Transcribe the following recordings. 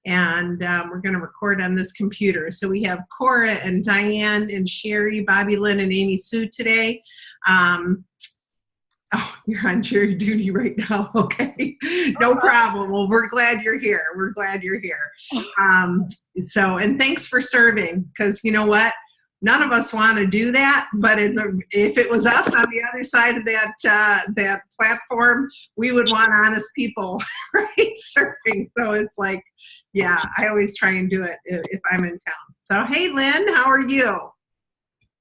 and we're going to record on this computer. So we have Cora and Diane and Sherry, Bobby Lynn, and Amy Sue today. Oh, you're on jury duty right now. Okay, no problem. Well, we're glad you're here. We're glad you're here. And thanks for serving, because you know what? None of us want to do that, but if it was us on the other side of that platform, we would want honest people, right, serving. So it's like, yeah, I always try and do it if I'm in town. So, hey, Lynn, how are you?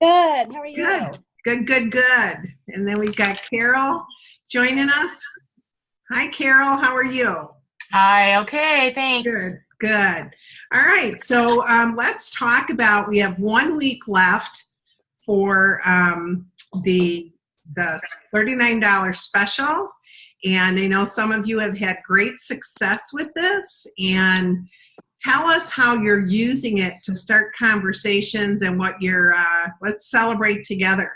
Good. How are you? Good. And then we've got Carol joining us. Hi, Carol. How are you? Hi. Okay. Thanks. Good. All right. So let's talk about, we have 1 week left for the $39 special. And I know some of you have had great success with this. And tell us how you're using it to start conversations and what you're, let's celebrate together.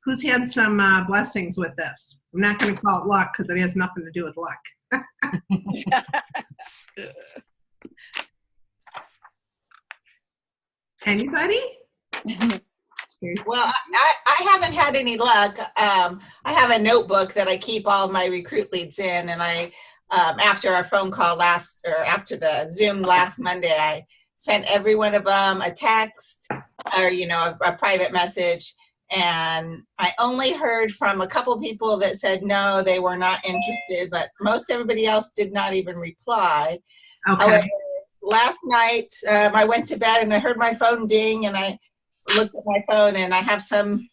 Who's had some blessings with this? I'm not going to call it luck because it has nothing to do with luck. Anybody? Well, I haven't had any luck. I have a notebook that I keep all my recruit leads in, and I, after our phone call after the Zoom last Monday, I sent every one of them a text or, a private message. And I only heard from a couple people that said no, they were not interested, but most everybody else did not even reply. Okay. However, last night I went to bed and I heard my phone ding, and I looked at my phone and I have some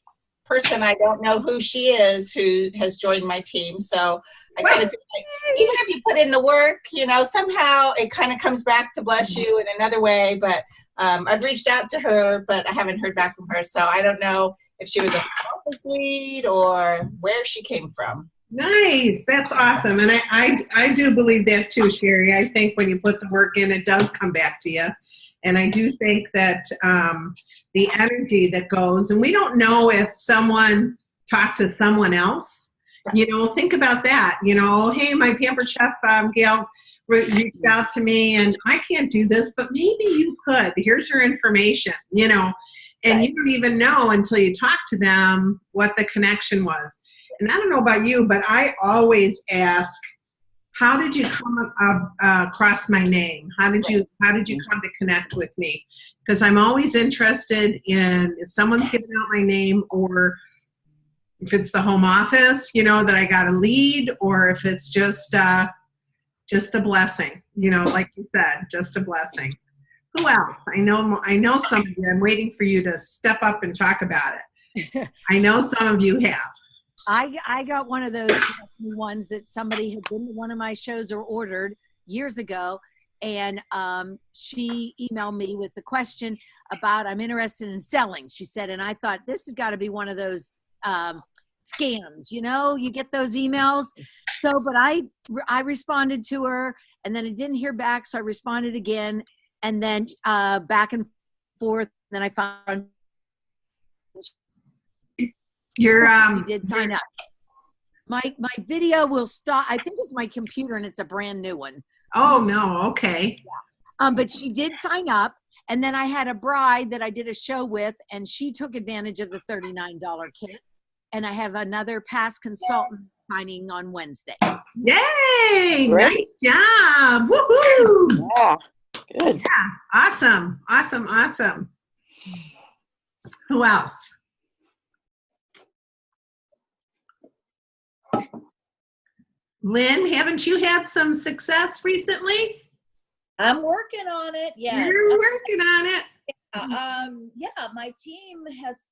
person, I don't know who she is, who has joined my team. So I kind of feel like even if you put in the work, somehow it kind of comes back to bless you in another way. But I've reached out to her, but I haven't heard back from her. So I don't know if she was a office lead or where she came from. Nice. That's awesome. And I do believe that too, Sherry. I think when you put the work in, it does come back to you. And I do think that the energy that goes, and we don't know if someone talked to someone else, think about that. Hey, my Pampered Chef, Gail, reached out to me and I can't do this, but maybe you could. Here's her information, and you don't even know until you talk to them what the connection was. And I don't know about you, but I always ask, how did you come across my name? How did you come to connect with me? Because I'm always interested in if someone's giving out my name, or if it's the home office, that I got a lead, or if it's just a blessing, like you said, just a blessing. Who else? I know some of you. I'm waiting for you to step up and talk about it. I know some of you have. I got one of those ones that somebody had been to one of my shows or ordered years ago, and she emailed me with the question about, I'm interested in selling. She said, and I thought, this has got to be one of those scams, you get those emails. So, but I responded to her, and then I didn't hear back, so I responded again, and then back and forth, and then I found you did sign up. My video will stop. I think it's my computer, and it's a brand new one. Oh no, okay. Yeah. But she did sign up, and then I had a bride that I did a show with, and she took advantage of the $39 kit. And I have another past consultant signing on Wednesday. Yay! Great. Nice job! Woohoo! Yeah, good. Yeah, awesome. Who else? Lynn, haven't you had some success recently? I'm working on it. Yes. You're working on it. Yeah, my team has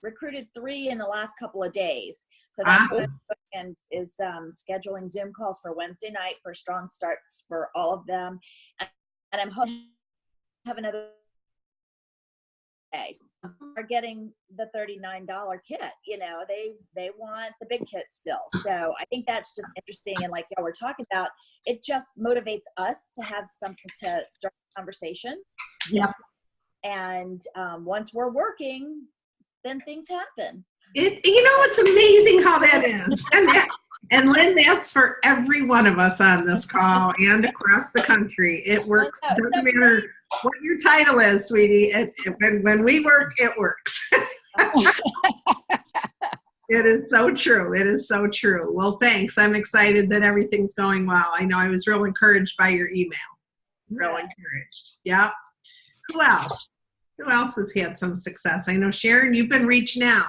recruited 3 in the last couple of daase. So that's awesome. And is scheduling Zoom calls for Wednesday night for strong starts for all of them. And I'm hoping to have another day. Are getting the $39 kit. They want the big kit still. So I think that's just interesting. And like y'all were talking about, it just motivates us to have something to start a conversation. Yep. And once we're working, then things happen. It's amazing how that is. And And Lynn, that's for every one of us on this call and across the country. It works. I know. Doesn't matter what your title is, sweetie. When we work, it works. It is so true. It is so true. Well, thanks. I'm excited that everything's going well. I know I was real encouraged by your email. Real encouraged. Yep. Who else? Who else has had some success? I know, Sharon, you've been reaching out.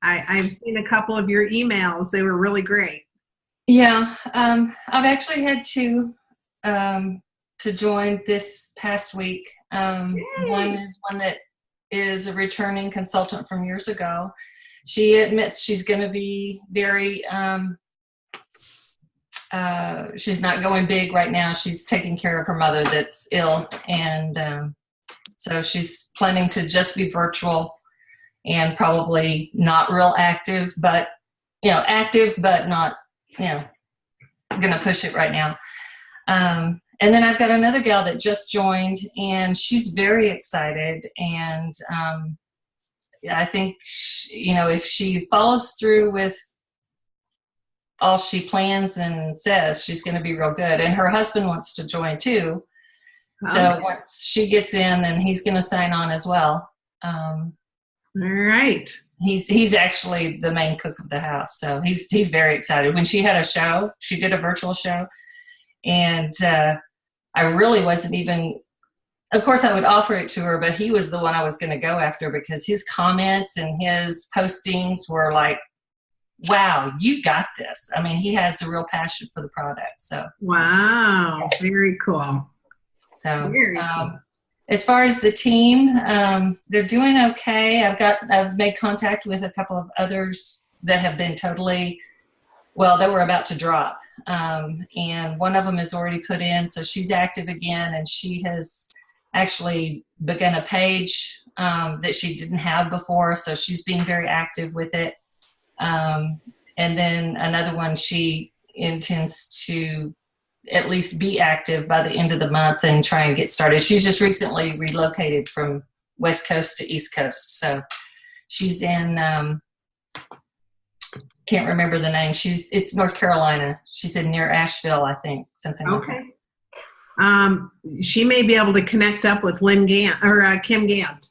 I've seen a couple of your emails. They were really great. Yeah, I've actually had two to join this past week. One is one that is a returning consultant from years ago. She admits she's going to be very, she's not going big right now. She's taking care of her mother that's ill. And so she's planning to just be virtual and probably not real active, but, active, but not, going to push it right now. And then I've got another gal that just joined, and she's very excited. And I think, if she follows through with all she plans and says, she's going to be real good. And her husband wants to join too. So once she gets in, then he's going to sign on as well. All right. He's actually the main cook of the house. So he's very excited. When she had a show, she did a virtual show. And I really wasn't even, of course I would offer it to her, but he was the one I was going to go after because his comments and his postings were like, wow, you got this. I mean, he has a real passion for the product. So wow, very cool. So Very cool. as far as the team, they're doing okay. I've made contact with a couple of others that have been they were about to drop. And one of them is already put in, so she's active again, and she has actually begun a page that she didn't have before, so she's being very active with it. And then another one, she intends to at least be active by the end of the month and try and get started. She's just recently relocated from West Coast to East Coast. So she's in, can't remember the name. It's North Carolina. She's in near Asheville, I think, something like that. She may be able to connect up with Lynn Gant or Kim Gant.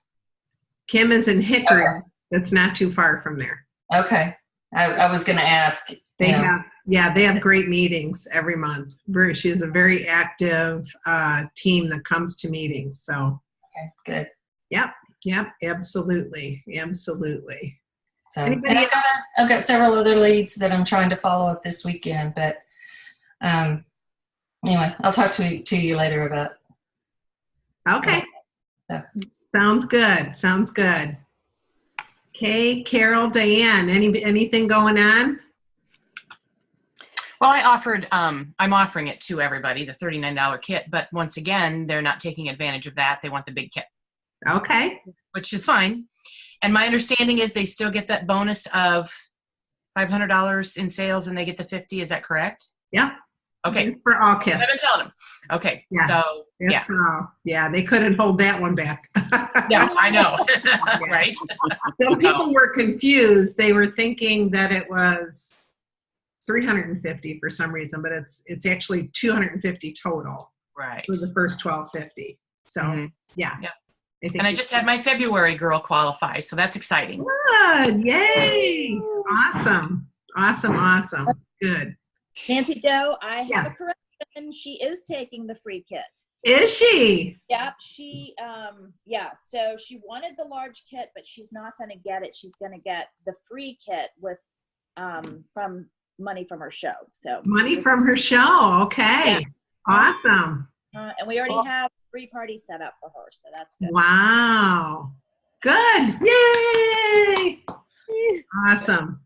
Kim is in Hickory. Okay. That's not too far from there. Okay. I was going to ask. They have great meetings every month. She has a very active team that comes to meetings. So Okay, good. Yep, absolutely. So, and I've got several other leads that I'm trying to follow up this weekend, but anyway, I'll talk to you later about. Okay. So. Sounds good. Okay, Carol, Diane, anything going on? Well, I'm offering it to everybody, the $39 kit, but once again, they're not taking advantage of that. They want the big kit. Okay. Which is fine. And my understanding is they still get that bonus of $500 in sales and they get the 50. Is that correct? Yeah. Okay. It's for all kits. I've been telling them. Okay. Yeah. So, It's for all. Yeah, they couldn't hold that one back. Yeah, I know. Right? So people were confused. They were thinking that it was $350 for some reason, but it's actually $250 total. Right. For the first $1,250. So yeah. Yep. I just had my February girl qualify, so that's exciting. Good. Yay. Awesome. Good. Nancy Doe, I have Yeah. a correction. She is taking the free kit. Is she? Yep, she so she wanted the large kit, but she's not going to get it. She's going to get the free kit with from money from her show. So Money from her show. Okay. Yeah. Awesome. And we already have 3 parties set up for her, so that's good. Wow. Good. Yay. Awesome.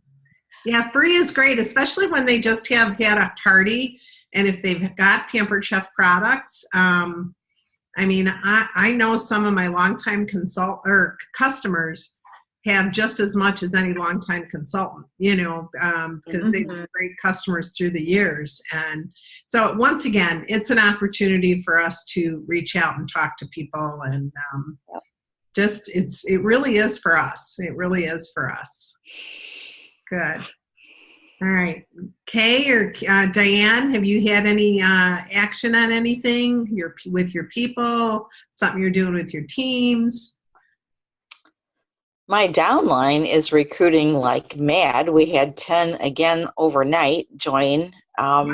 Yeah, free is great, especially when they just have had a party and if they've got Pampered Chef products. I mean, I know some of my longtime customers have just as much as any longtime consultant, because they've been great customers through the years. And so once again, it's an opportunity for us to reach out and talk to people, and it really is for us. It really is for us. Good. All right. Kay or Diane, have you had any action on anything with your people, something you're doing with your teams? My downline is recruiting like mad. We had 10 again overnight join. Wow.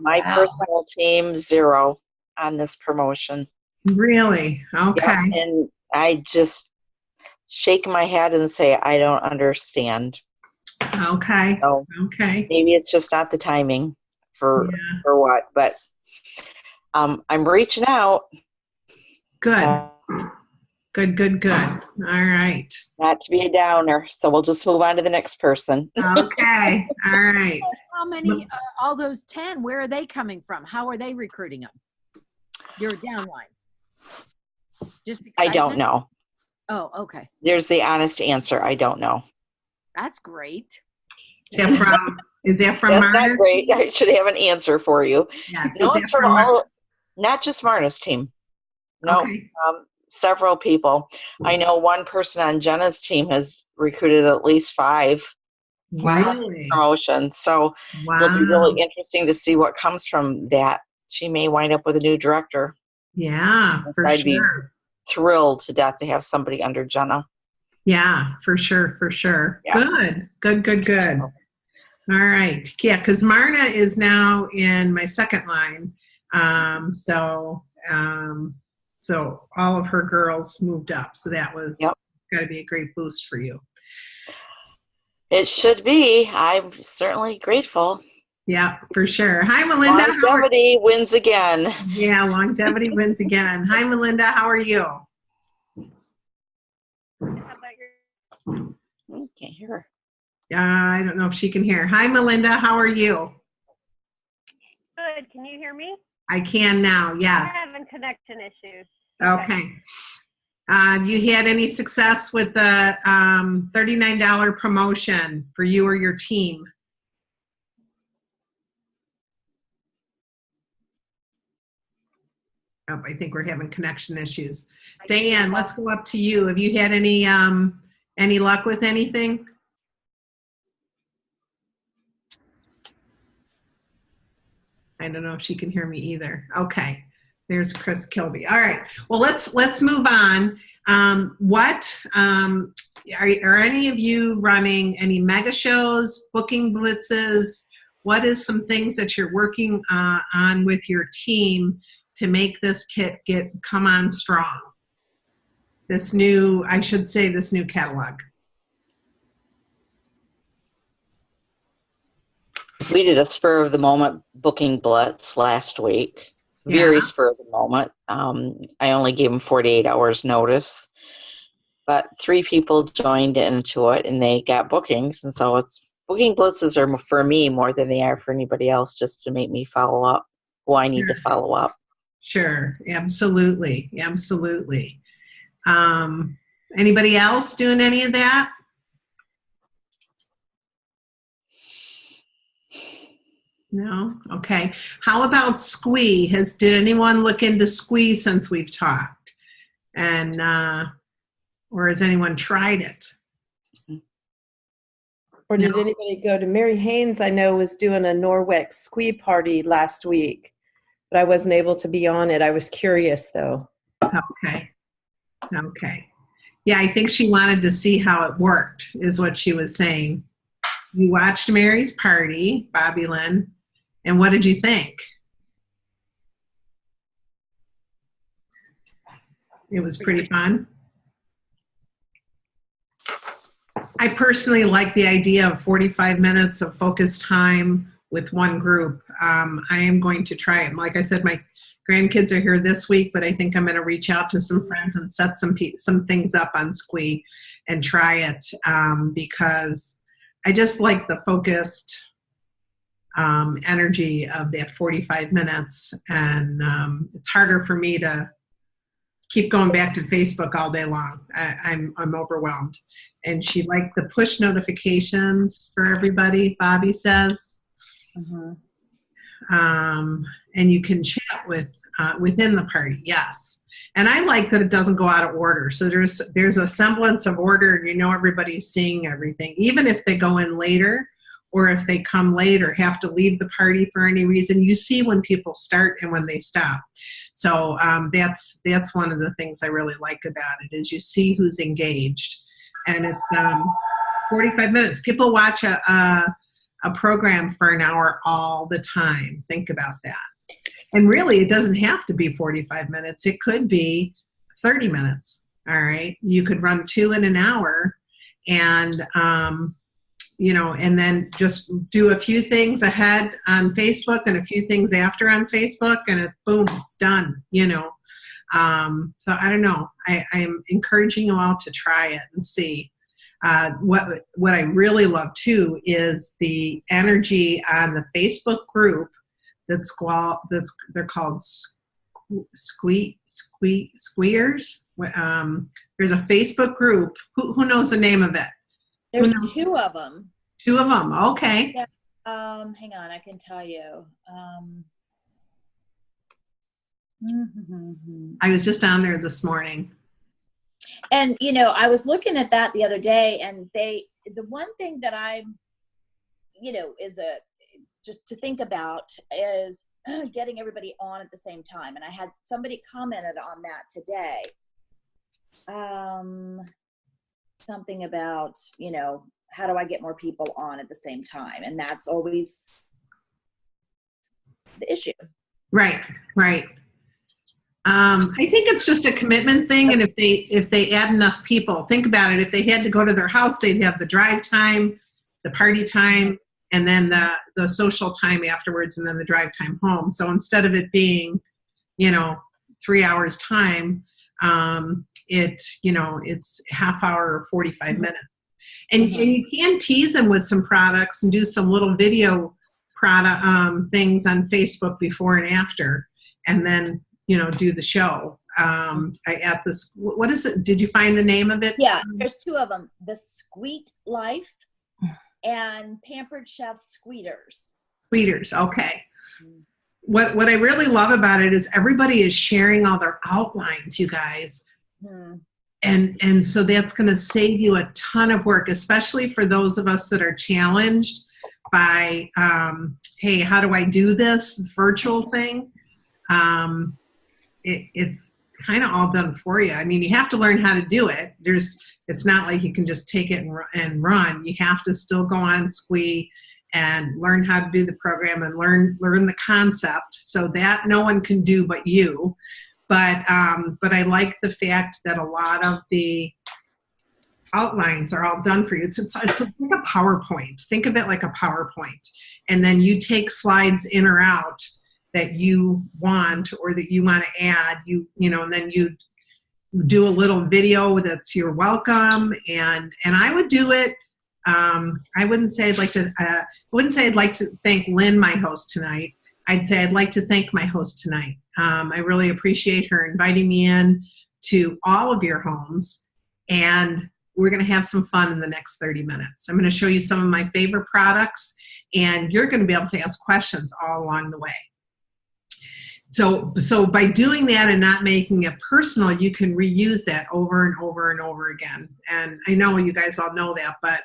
My Wow. personal team, 0 on this promotion. Really? Okay. Yep. And I just shake my head and say, I don't understand. Okay. So Okay. maybe it's just not the timing for what, but I'm reaching out. Good. Good. All right. Not to be a downer, so we'll just move on to the next person. Okay. All right. How many, all those 10, where are they coming from? How are they recruiting them? Your downline. Just I excitement? don't know. Oh, okay. There's the honest answer. I don't know. That's great. Is that from That's Marna's? not great. I should have an answer for you. Yeah. No, Is it's that from all, not just Marna's team. No, Okay. several people. I know one person on Jenna's team has recruited at least 5 Really? promotions. So Wow. it'll be really interesting to see what comes from that. She may wind up with a new director. Yeah, for I'd be sure. thrilled to death to have somebody under Jenna. Yeah, for sure. Yeah. Good. All right. Yeah, because Marna is now in my second line. So all of her girls moved up. So that was got to be a great boost for you. It should be. I'm certainly grateful. Yeah, for sure. Hi, Melinda. Longevity wins again. Yeah, longevity wins again. Hi, Melinda. How are you? I can't hear her. I don't know if she can hear. Hi, Melinda. How are you? Good. Can you hear me? I can now. Yes. I'm having connection issues. Okay. You had any success with the $39 promotion for you or your team? Oh, I think we're having connection issues. Diane, let's go up to you. Have you had any luck with anything? I don't know if she can hear me either. Okay. There's Chris Kilby. All right. Well, let's move on. Are any of you running any mega shows, booking blitzes? What is some things that you're working on with your team to make this kit come on strong? This new catalog. We did a spur of the moment booking blitz last week. Very Yeah. spur of the moment. I only gave them 48 hours notice, but 3 people joined into it and they got bookings. And so booking blitzes are for me more than they are for anybody else, just to make me follow up who I need to follow up. Sure. Absolutely. Anybody else doing any of that? No? Okay. How about Squee? Did anyone look into Squee since we've talked? And, or has anyone tried it? Or did anybody go to Mary Haynes? I know was doing a Norwex Squee party last week, but I wasn't able to be on it. I was curious though. Okay. Yeah, I think she wanted to see how it worked, is what she was saying. You watched Mary's party, Bobby Lynn, and what did you think? It was pretty fun. I personally like the idea of 45 minutes of focused time with one group. I am going to try it. Like I said, my grandkids are here this week, but I think I'm going to reach out to some friends and set some things up on Squee and try it because I just like the focused energy of that 45 minutes. And it's harder for me to keep going back to Facebook all day long. I'm overwhelmed. And she liked the push notifications for everybody, Bobby says. Mm-hmm. And you can chat within the party, yes. And I like that it doesn't go out of order. So there's a semblance of order and everybody's seeing everything. Even if they go in later or if they come late or have to leave the party for any reason. You see when people start and when they stop. So that's one of the things I really like about it, is you see who's engaged. And it's 45 minutes. People watch a program for an hour all the time. Think about that. And really, it doesn't have to be 45 minutes. It could be 30 minutes. All right. You could run 2 in an hour, and, and then just do a few things ahead on Facebook and a few things after on Facebook, and boom, it's done, So I don't know. I'm encouraging you all to try it and see. What I really love too is the energy on the Facebook group they're called Squeers. There's a Facebook group. Who knows the name of it? There's 2 of them. 2 of them. Okay. Yeah. Hang on, I can tell you. I was just on there this morning. And, I was looking at that the other day, and the one thing that I'm, is just to think about is getting everybody on at the same time. And I had somebody commented on that today. Something about, how do I get more people on at the same time? And that's always the issue. Right. I think it's just a commitment thing, and if they add enough people, think about it. If they had to go to their house, they'd have the drive time, the party time, and then the social time afterwards, and then the drive time home. So instead of it being, 3 hours time, it's half hour or 45 minutes. And you can tease them with some products and do some little video product things on Facebook before and after, and then do the show. At this, what is it? Did you find the name of it? Yeah, there's 2 of them: the Squeet Life and Pampered Chef Squeeters. Squeeters, okay. What I really love about it is everybody is sharing all their outlines, you guys. And so that's going to save you a ton of work, especially for those of us that are challenged by, hey, how do I do this virtual thing? It's kind of all done for you. I mean, you have to learn how to do it. It's not like you can just take it and run. You have to still go on Squee and learn how to do the program and learn the concept, so that no one can do but you. But I like the fact that a lot of the outlines are all done for you. It's like a PowerPoint. Think of it like a PowerPoint. And then you take slides in or out that you want or that you want to add, and then you do a little video that's your welcome. And I would do it. I wouldn't say I'd like to thank Lynn, my host tonight. I'd say I'd like to thank my host tonight. I really appreciate her inviting me in to all of your homes, and we're going to have some fun in the next 30 minutes. I'm going to show you some of my favorite products, and you're going to be able to ask questions all along the way. So by doing that and not making it personal, you can reuse that over and over and over again. And I know you guys all know that, but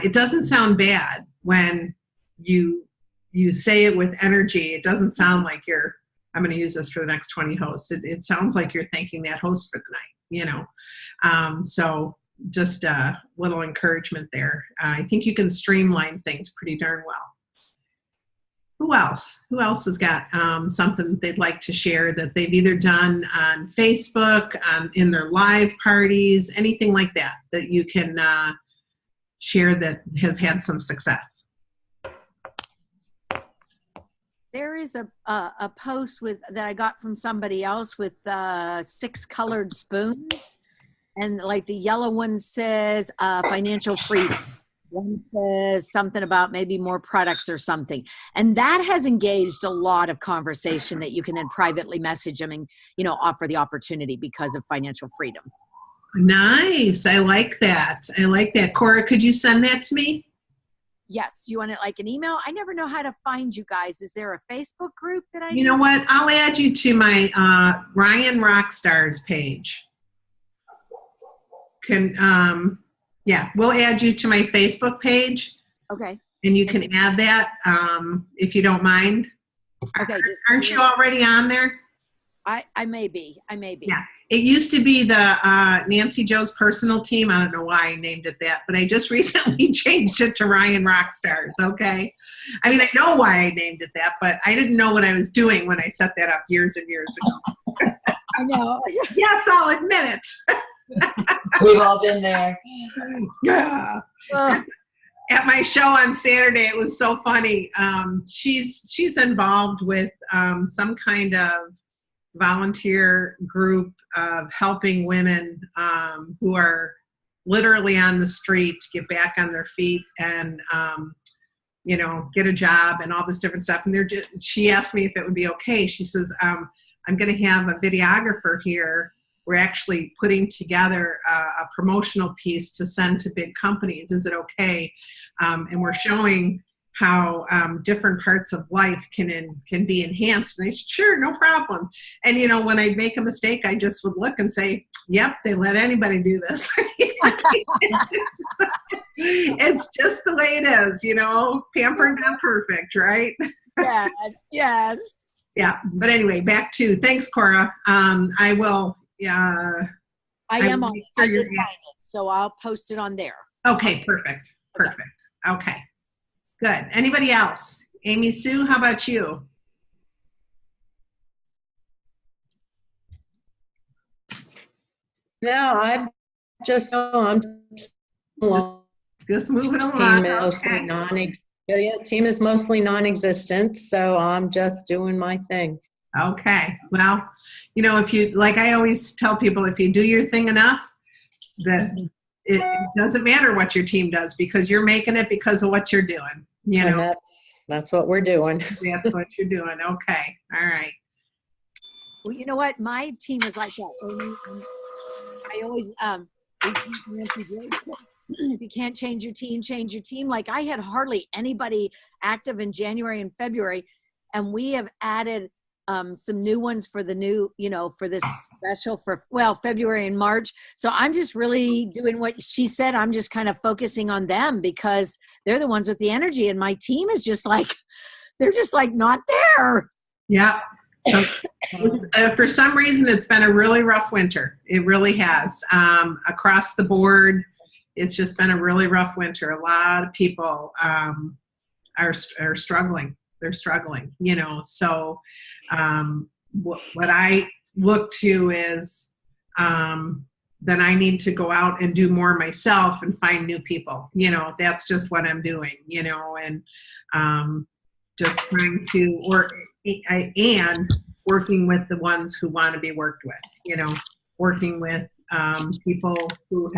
it doesn't sound bad when you say it with energy. It doesn't sound like I'm going to use this for the next 20 hosts. It sounds like you're thanking that host for the night, So just a little encouragement there. I think you can streamline things pretty darn well. Who else? Who else has got something they'd like to share that they've either done on Facebook, in their live parties, anything like that you can share that has had some success? There is a post that I got from somebody else with 6 colored spoons, and like the yellow one says financial freedom. One says something about maybe more products or something. And that has engaged a lot of conversation that you can then privately message them and, offer the opportunity because of financial freedom. Nice. I like that. Cora, could you send that to me? Yes. You want it like an email? I never know how to find you guys. Is there a Facebook group that I You know what? I'll add you to my Ryan Rockstars page. Yeah, we'll add you to my Facebook page. Okay. and you can add that if you don't mind. Okay. Aren't you already on there? I may be. Yeah. It used to be the Nancy Joe's personal team. I don't know why I named it that, but I just recently changed it to Ryan Rockstars, okay? I mean, I know why I named it that, but I didn't know what I was doing when I set that up years and years ago. I know. Yes, I'll admit it. We've all been there. Yeah. At my show on Saturday, it was so funny. She's involved with some kind of volunteer group of helping women who are literally on the street to get back on their feet and get a job and all this different stuff. And she asked me if it would be okay. She says, I'm going to have a videographer here. We're actually putting together a promotional piece to send to big companies. Is it okay? And we're showing how different parts of life can be enhanced. And I said, sure, no problem. And, when I'd make a mistake, I just would look and say, yep, they let anybody do this. It's just the way it is, pampered, not perfect, right? Yes. Yeah, but anyway, back to, thanks, Cora. I will. I am on. I did find it, so I'll post it on there. Okay, perfect. Okay, good. Anybody else? Amy Sue, how about you? No, I'm just moving along. Team is mostly non-existent, so I'm just doing my thing. Okay. Well, if you, like I always tell people, if you do your thing enough, that it doesn't matter what your team does because you're making it because of what you're doing. And that's what we're doing. That's what you're doing. Okay. All right. Well, you know what? My team is like that. I always, if you can't change your team, change your team. Like I had hardly anybody active in January and February, and we have added some new ones for the new, for this special for February and March. So I'm just really doing what she said. I'm just kind of focusing on them because they're the ones with the energy, and my team is just like, they're just like not there. Yeah. So for some reason, it's been a really rough winter. It really has. Across the board, it's just been a really rough winter. A lot of people are struggling. They're struggling, So what I look to is then I need to go out and do more myself and find new people. That's just what I'm doing. And just trying to work and working with the ones who want to be worked with. Working with people who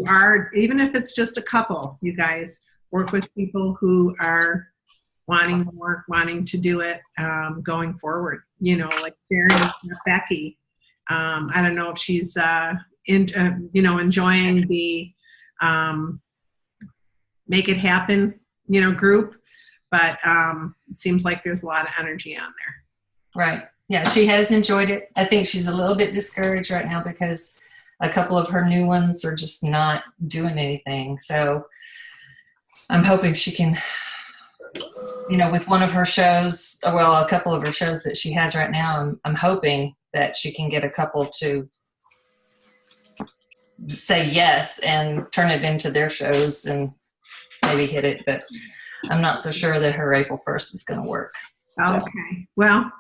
are, even if it's just a couple, you guys work with people who are wanting to work, wanting to do it going forward, like Sharon Becky. I don't know if she's, enjoying the Make It Happen, group, but it seems like there's a lot of energy on there. Right. Yeah, she has enjoyed it. I think she's a little bit discouraged right now because a couple of her new ones are just not doing anything. So I'm hoping she can, with one of her shows, a couple of her shows that she has right now, I'm hoping that she can get a couple to say yes and turn it into their shows and maybe hit it. But I'm not so sure that her April 1st is going to work. Okay. Well,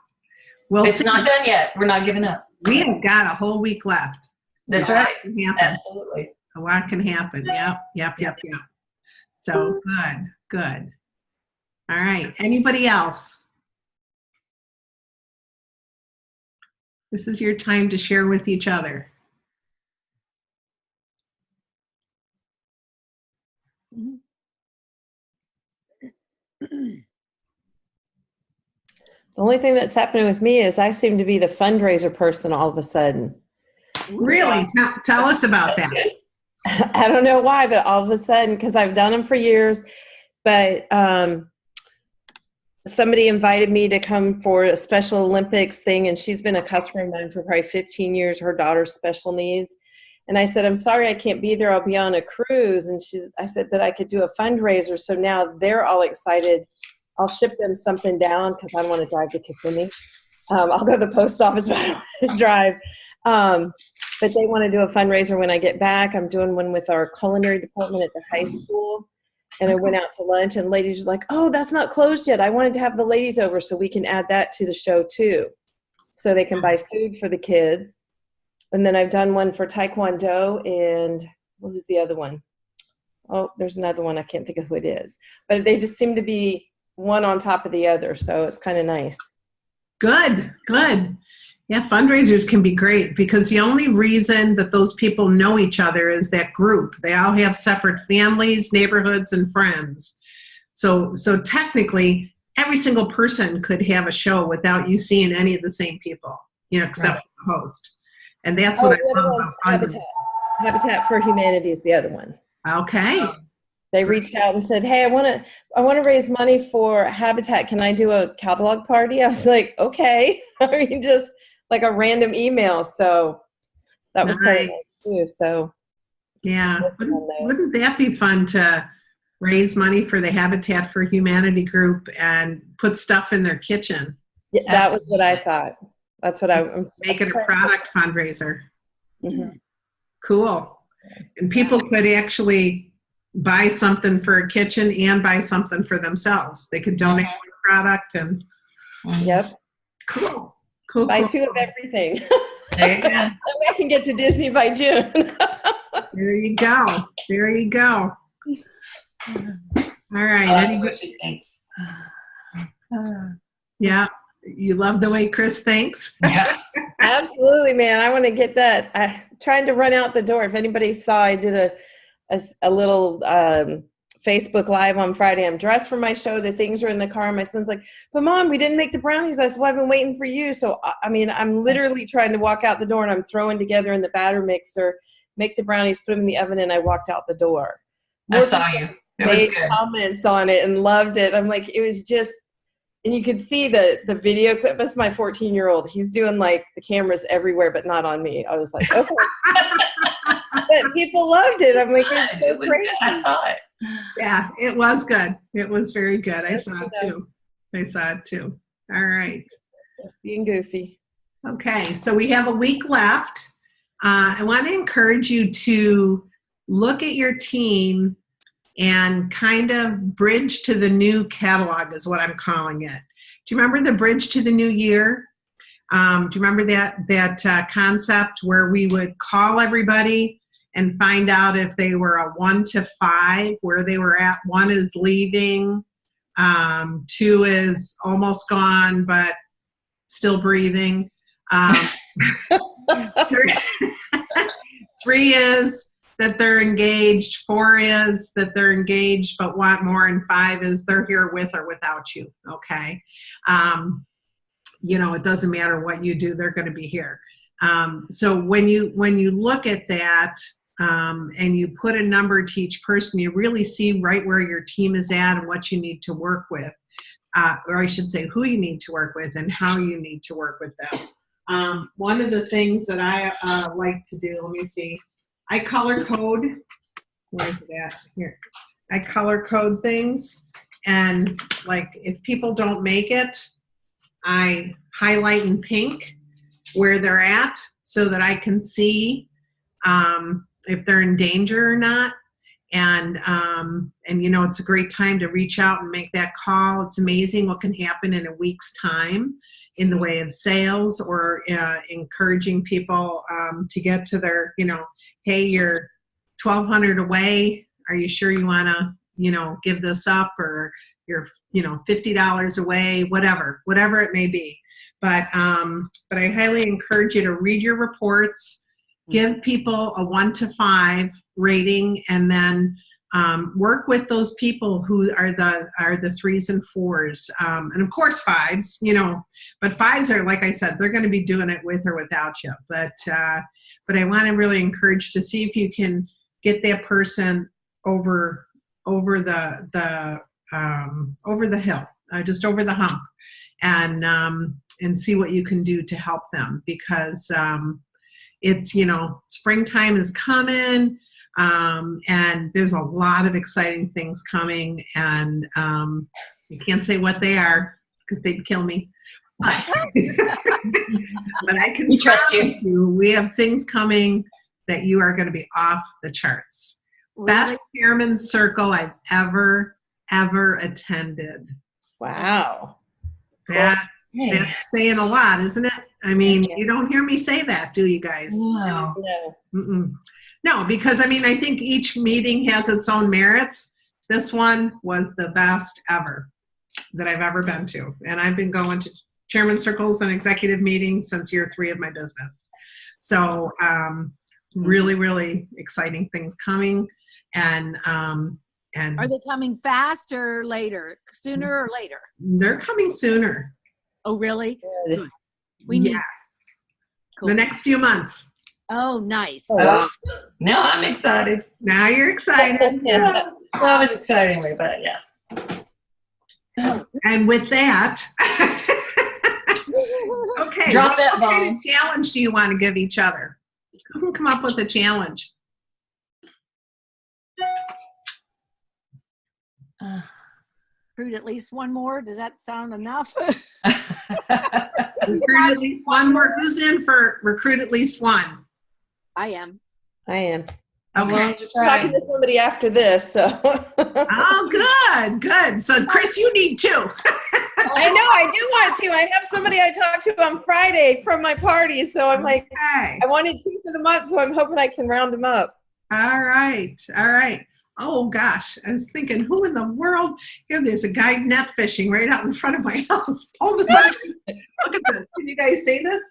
it's not done yet. We're not giving up. We have got a whole week left. That's right. Absolutely. A lot can happen. Yep. So good. All right. Anybody else? This is your time to share with each other. The only thing that's happening with me is I seem to be the fundraiser person all of a sudden. Really? Tell us about that. I don't know why, but all of a sudden, because I've done them for years, but somebody invited me to come for a Special Olympics thing, and she's been a customer of mine for probably 15 years. Her daughter's special needs. And I said, I'm sorry I can't be there. I'll be on a cruise. And I said that I could do a fundraiser. So now they're all excited. I'll ship them something down because I don't want to drive to Kissimmee. I'll go to the post office, but I don't want to drive. But they want to do a fundraiser when I get back. I'm doing one with our culinary department at the high school. And I went out to lunch, and ladies were like, oh, that's not closed yet. I wanted to have the ladies over so we can add that to the show too. So they can buy food for the kids. And then I've done one for Taekwondo, and what was the other one? Oh, there's another one. I can't think of who it is. But they just seem to be one on top of the other, so it's kind of nice. Good, good. Yeah, fundraisers can be great because the only reason that those people know each other is that group. They all have separate families, neighborhoods, and friends. So technically, every single person could have a show without you seeing any of the same people, except for the host. And that's what I love about Habitat. Habitat for Humanity is the other one. Okay. They reached out and said, hey, I want to raise money for Habitat. Can I do a catalog party? I was like, okay. I mean, just like a random email. So that was kind of nice too. So yeah, wouldn't that be fun to raise money for the Habitat for Humanity group and put stuff in their kitchen? Yeah, that was what I thought. That's what I'm make it a product fundraiser. Mm-hmm. Cool. And people could actually buy something for a kitchen and buy something for themselves. They could donate one product and yep. Cool. Buy two of everything. There you go. That way I can get to Disney by June. There you go. There you go. All right. What she thinks. Yeah. You love the way Chris thinks? Yeah. Absolutely, man. I want to get that. I'm trying to run out the door. If anybody saw, I did a little Facebook Live on Friday. I'm dressed for my show. The things are in the car. My son's like, but Mom, we didn't make the brownies. I said, well, I've been waiting for you. So, I mean, I'm literally trying to walk out the door, and I'm throwing together in the batter mixer, make the brownies, put them in the oven, and I walked out the door. I saw you. It was made good. comments on it and loved it. I'm like, it was just, and you could see the video clip. That's my 14-year-old. He's doing like the cameras everywhere, but not on me. I was like, okay. But people loved it. I'm like, it's so crazy. I saw it. Yeah, it was good. It was very good. I saw it too. All right. Just being goofy. Okay, so we have a week left. I want to encourage you to look at your team and kind of bridge to the new catalog is what I'm calling it. Do you remember the bridge to the new year? Do you remember that concept where we would call everybody and find out if they were a 1 to 5, where they were at? 1 is leaving, 2 is almost gone but still breathing. 3 is that they're engaged, 4 is that they're engaged but want more, and 5 is they're here with or without you, okay? It doesn't matter what you do, they're going to be here. So when you look at that and you put a number to each person, you really see right where your team is at and what you need to work with, or I should say who you need to work with and how you need to work with them. One of the things that I like to do, let me see, I color code. Where's it at? Here. I color code things, and like if people don't make it, I highlight in pink where they're at so that I can see if they're in danger or not. And it's a great time to reach out and make that call. It's amazing what can happen in a week's time in the way of sales or encouraging people to get to their, hey, you're 1,200 away. Are you sure you want to, give this up? Or you're, $50 away, whatever it may be. But I highly encourage you to read your reports, give people a 1 to 5 rating, and then work with those people who are the 3s and 4s, and of course 5s. But 5s are, like I said, they're going to be doing it with or without you. But I want to really encourage to see if you can get that person over the hill, just over the hump, and see what you can do to help them, because it's, springtime is coming, and there's a lot of exciting things coming, and you can't say what they are because they'd kill me. But I can trust promise you, we have things coming that you are going to be off the charts. Best Chairman's Circle I've ever attended. Wow. That's saying a lot, isn't it? I mean, Yeah. you don't hear me say that, do you guys? Wow. No. Mm-mm. No, because I think each meeting has its own merits. This one was the best ever that I've ever been to. And I've been going to chairman circles and executive meetings since year 3 of my business. So really, really exciting things coming. And Are they coming fast or later? Sooner or later? they're coming sooner. Oh, really? Good. We need Yes. cool. The next few months. Oh, nice. Oh, now I'm excited. Now you're excited. Yeah. Well, it was exciting me, but yeah. And with that, okay. Drop that what kind bomb. of challenge do you want to give each other? Who can come up with a challenge? Recruit at least one more. Does that sound enough? Recruit at least one more. Who's in for recruit at least one? I am. I am. Okay. Talking to somebody after this, so. Oh, good. So, Chris, you need 2. I know, I do want to. I have somebody I talked to on Friday from my party, so I'm like, Okay. I wanted 2 for the month, so I'm hoping I can round them up. All right. Oh, gosh. I was thinking, who in the world? Here, there's a guy net fishing right out in front of my house. All of a sudden, look at this. Can you guys see this?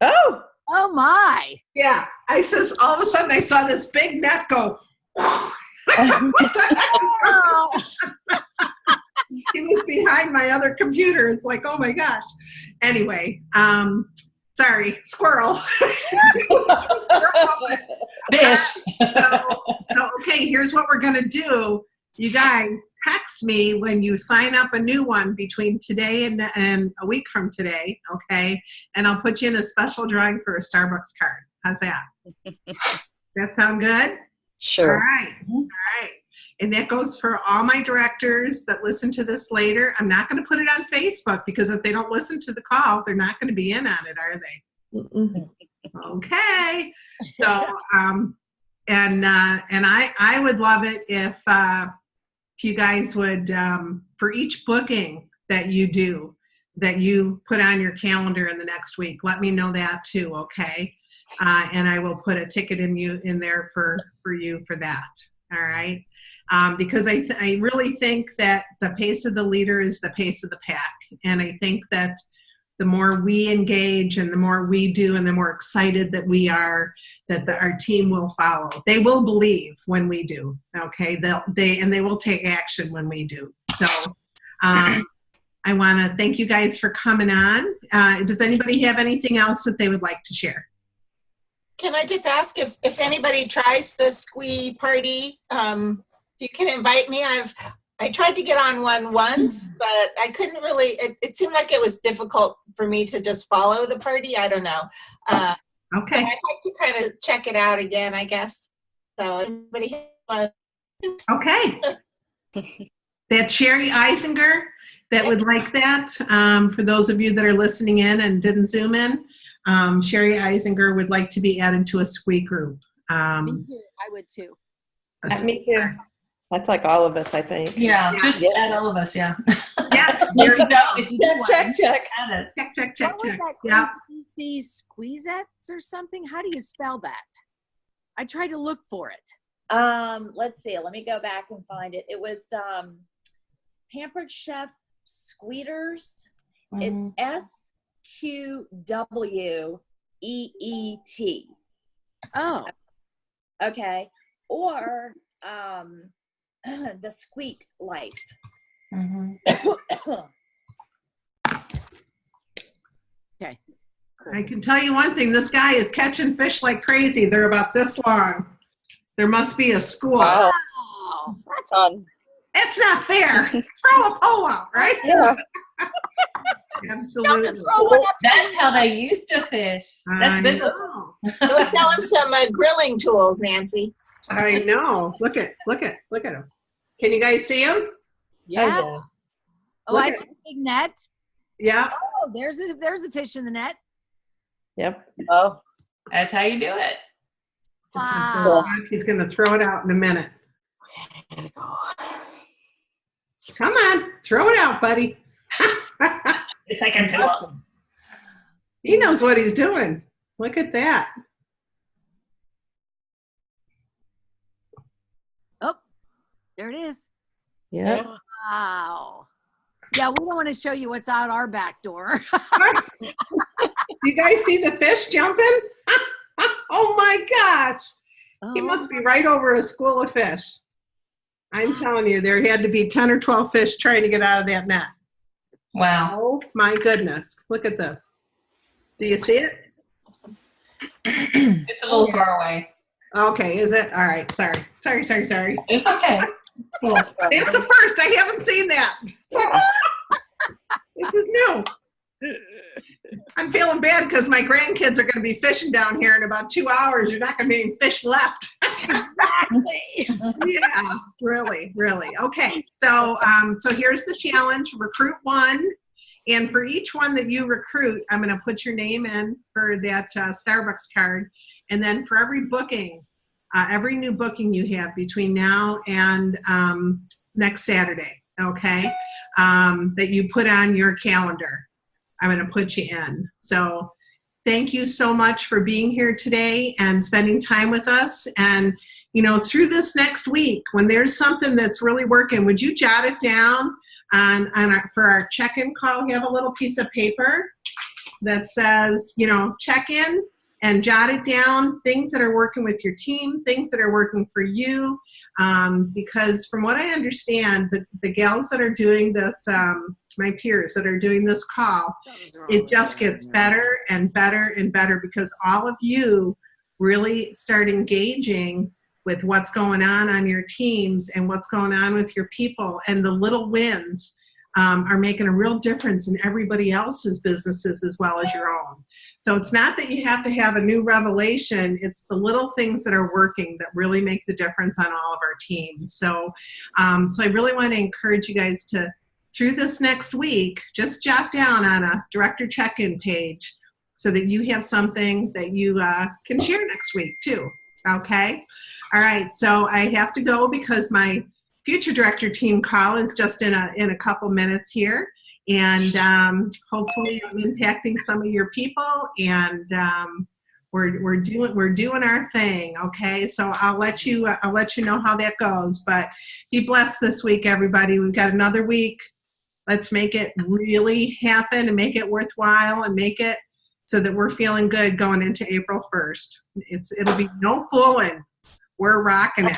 Oh, Oh, my. Yeah. I says, all of a sudden, I saw this big net go. What the heck is going on? He was behind my other computer. It's like, oh my gosh. Anyway, sorry, squirrel. Fish. So, okay, here's what we're gonna do. You guys text me when you sign up a new one between today and a week from today, okay? And I'll put you in a special drawing for a Starbucks card. How's that? That sound good? Sure. All right. And that goes for all my directors that listen to this later. I'm not going to put it on Facebook because if they don't listen to the call, they're not going to be in on it, are they? mm-mm. Okay. So, and I would love it if you guys would, for each booking that you do, that you put on your calendar in the next week, let me know that too, okay? And I will put a ticket in there for you for that. All right. Because I really think that the pace of the leader is the pace of the pack. And I think that the more we engage and the more we do and the more excited that we are, that our team will follow. They will believe when we do, okay? They will take action when we do. So I want to thank you guys for coming on. Does anybody have anything else that they would like to share? Can I just ask if anybody tries the Squee party, you can invite me. I tried to get on one once, but I couldn't really, it seemed like it was difficult for me to just follow the party. I don't know. Okay. I'd like to kind of check it out again, I guess. So anybody want Okay. That's Sherry Eisinger that would like that. For those of you that are listening in and didn't zoom in, Sherry Eisinger would like to be added to a Squee group. Me too. I would too. Me too. That's like all of us, I think. Yeah, just Yeah. add all of us, yeah. Yeah. If you go, if you do one, Check. add us. Check. What was that? Yeah. ABC Squeezettes or something? How do you spell that? I tried to look for it. Let's see. Let me go back and find it. It was Pampered Chef Squeeters. Mhm. It's SQWEET. Oh, Okay. Or the Squeet Life. Mhm. okay. I can tell you one thing. This guy is catching fish like crazy. They're about this long. There must be a school. Wow. Oh, Fun. It's not fair. Throw a pole out, right? Yeah. Absolutely. That's how they used to fish. That's I biblical. know. Go sell them some grilling tools, Nancy. I know. Look at him. Can you guys see him? Yeah. yeah. Oh, Look I at- see a big net. Yeah. Oh, there's a fish in the net. Yep. Oh, That's how you do it. Wow. He's going to throw it out in a minute. I gotta go. Come on, throw it out, buddy. It's like a tool. He knows what he's doing. Look at that. Oh, there it is. Yep. Wow. Yeah, we don't want to show you what's out our back door. Do you guys see the fish jumping? Oh my gosh. He must be right over a school of fish. I'm telling you, there had to be 10 or 12 fish trying to get out of that net. Wow. Oh my goodness. Look at this. Do you see it? It's a little far away. Okay, is it? All right, sorry. It's okay. It's cool. It's a first. I haven't seen that. This is new. I'm feeling bad because my grandkids are going to be fishing down here in about 2 hours. You're not going to be any fish left. Exactly. Yeah, really. Okay, so here's the challenge. Recruit one. And for each one that you recruit, I'm going to put your name in for that Starbucks card. And then for every booking, every new booking you have between now and next Saturday, okay, that you put on your calendar, I'm going to put you in. So thank you so much for being here today and spending time with us. And, you know, through this next week, when there's something that's really working, would you jot it down for our check-in call? We have a little piece of paper that says, you know, check in, and jot it down, things that are working with your team, things that are working for you. Because from what I understand, the gals that are doing this, my peers that are doing this call, it just gets better and better and better because all of you really start engaging with what's going on your teams and what's going on with your people, and the little wins are making a real difference in everybody else's businesses as well as your own. So it's not that you have to have a new revelation, it's the little things that are working that really make the difference on all of our teams. So, so I really want to encourage you guys to, through this next week, just jot down on a director check-in page so that you have something that you can share next week too, okay? All right, so I have to go because my future director team call is just in a couple minutes here, and hopefully I'm impacting some of your people, and we're doing our thing. Okay, so I'll let you know how that goes. But be blessed this week, everybody. We've got another week. Let's make it really happen and make it worthwhile and make it so that we're feeling good going into April 1st. It'll be no fooling. We're rocking it.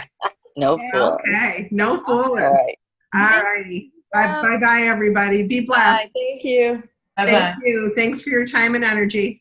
No fooling. Okay, no fooling. All right. All righty. Bye-bye, everybody. Be blessed. Thank you. Bye-bye. Thank you. Thanks for your time and energy.